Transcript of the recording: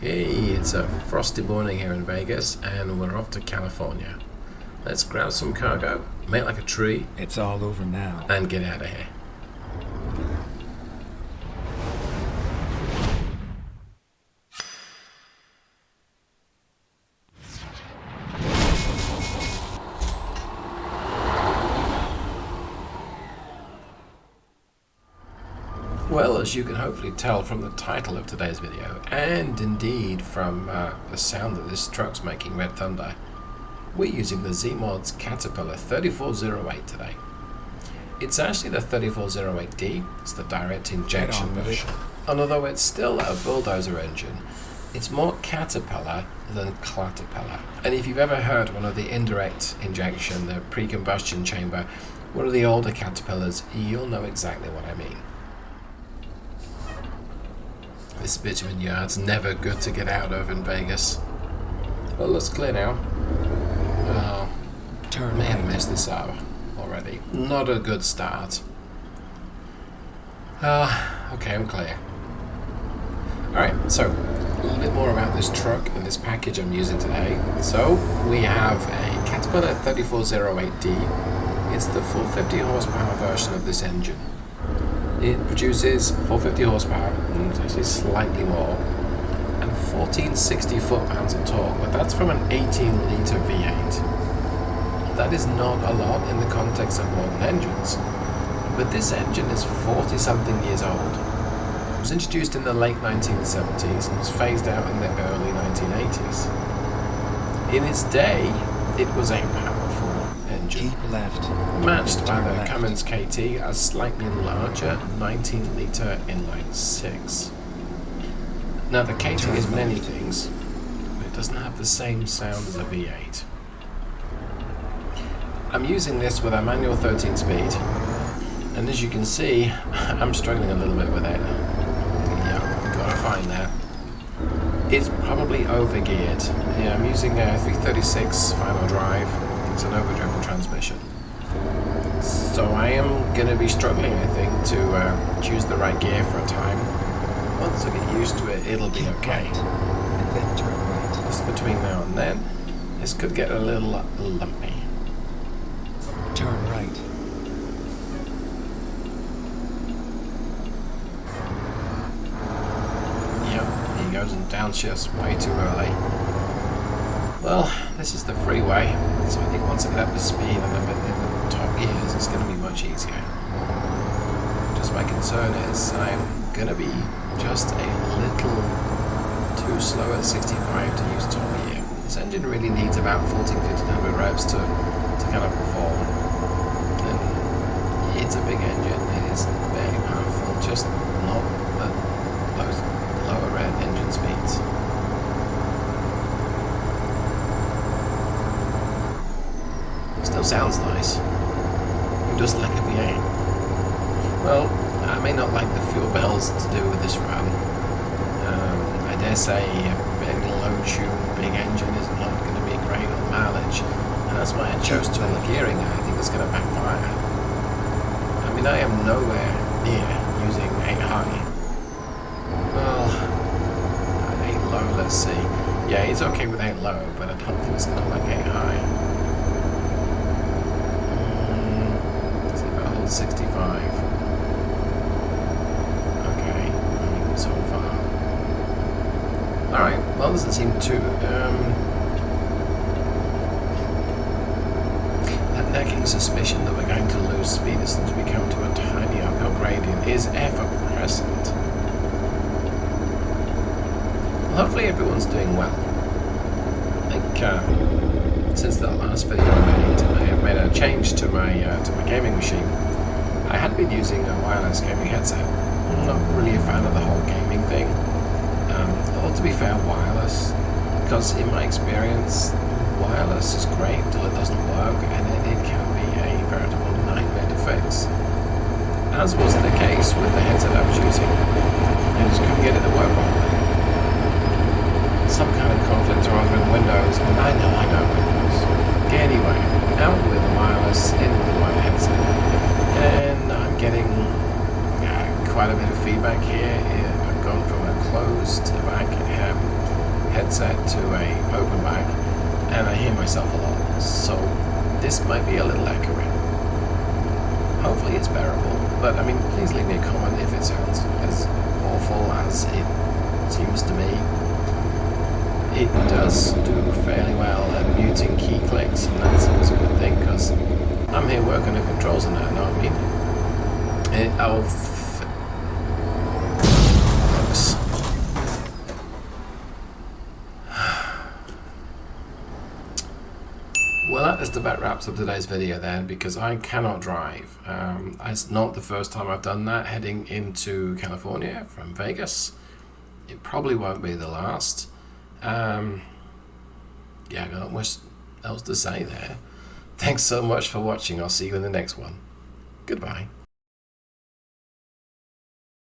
Hey, it's a frosty morning here in Vegas, and we're off to California. Let's grab some cargo, make like a tree, It's all over now. and get out of here. Well, as you can hopefully tell from the title of today's video, and indeed from the sound that this truck's making, Red Thunder, we're using the Zeemods Caterpillar 3408 today. It's actually the 3408D, it's the direct injection version. And although it's still a bulldozer engine, it's more Caterpillar than Clatterpillar. And if you've ever heard one of the indirect injection, the pre-combustion chamber, one of the older Caterpillars, you'll know exactly what I mean. This bitumen yard's never good to get out of in Vegas. Well, let's clear now. Oh, Turn may have right. messed this up already. Not a good start. Okay, I'm clear. Alright, so a little bit more about this truck and this package I'm using today. So, we have a Caterpillar 3408D. It's the 450 horsepower version of this engine. It produces 450 horsepower, and it's actually slightly more, and 1460 foot-pounds of torque, but that's from an 18-litre V8. That is not a lot in the context of modern engines, but this engine is 40-something years old. It was introduced in the late 1970s and was phased out in the early 1980s. In its day, it was a powerful engine. Keep left. Matched by Turn the left. Cummins KT, a slightly larger 19-litre inline 6. Now the KT Turn is many left. things, but it doesn't have the same sound as a V8. I'm using this with a manual 13 speed, and as you can see, I'm struggling a little bit with it. Yeah, gotta find that. It's probably overgeared. Yeah, I'm using a 336 final drive. It's an overdriven transmission. So I am going to be struggling, I think, to choose the right gear for a time. Once I get used to it, it'll be Keep okay. right, and then turn right. Just between now and then, this could get a little lumpy. Turn right. Yep, he goes and downshifts way too early. Well, this is the freeway, so I think once I get up to speed and I'm in the top gears, it's going to be much easier. Just my concern is I'm going to be just a little too slow at 65 to use top gear. This engine really needs about 1400-1500 revs to kind of perform. And it's a big engine, it is very powerful, just not at those lower end engine speeds. Still sounds nice. Just like a V8. Well, I may not like the fuel bells to do with this run. I dare say a fairly low tune big engine is not going to be great on mileage, and that's why I chose to the gearing. I think it's going to backfire. I mean, I am nowhere near using 8 high. Well, 8 low, let's see. Yeah, it's okay with 8 low, but I don't think it's going to like 8 high. 65. Okay, so far. Alright, well, doesn't seem too. That nagging suspicion that we're going to lose speed as soon as we come to a tiny uphill gradient is ever present. Well, hopefully everyone's doing well. I think since the last video I have made a change to my gaming machine. I had been using a wireless gaming headset. I'm not really a fan of the whole gaming thing. Or to be fair, wireless. Because in my experience, wireless is great until it doesn't work, and it can be a veritable nightmare to fix. As was the case with the headset I was using. I just couldn't get it to work properly. Some kind of conflict or other in Windows, and I know Windows. Anyway, out with the wireless, in with the wired headset. And I'm getting quite a bit of feedback here. I've gone from a closed back headset to a open back, and I hear myself a lot, so this might be a little echoey. Hopefully it's bearable, but I mean, please leave me a comment if it sounds as awful as it seems to me. It does do fairly well at muting key clicks, and that's always a good thing, because I'm here working the controls and that, know what I mean? Folks. Well, that just about wraps up today's video then, because I cannot drive. It's not the first time I've done that, heading into California from Vegas. It probably won't be the last. Yeah, I got not much else to say there. Thanks so much for watching. I'll see you in the next one. Goodbye.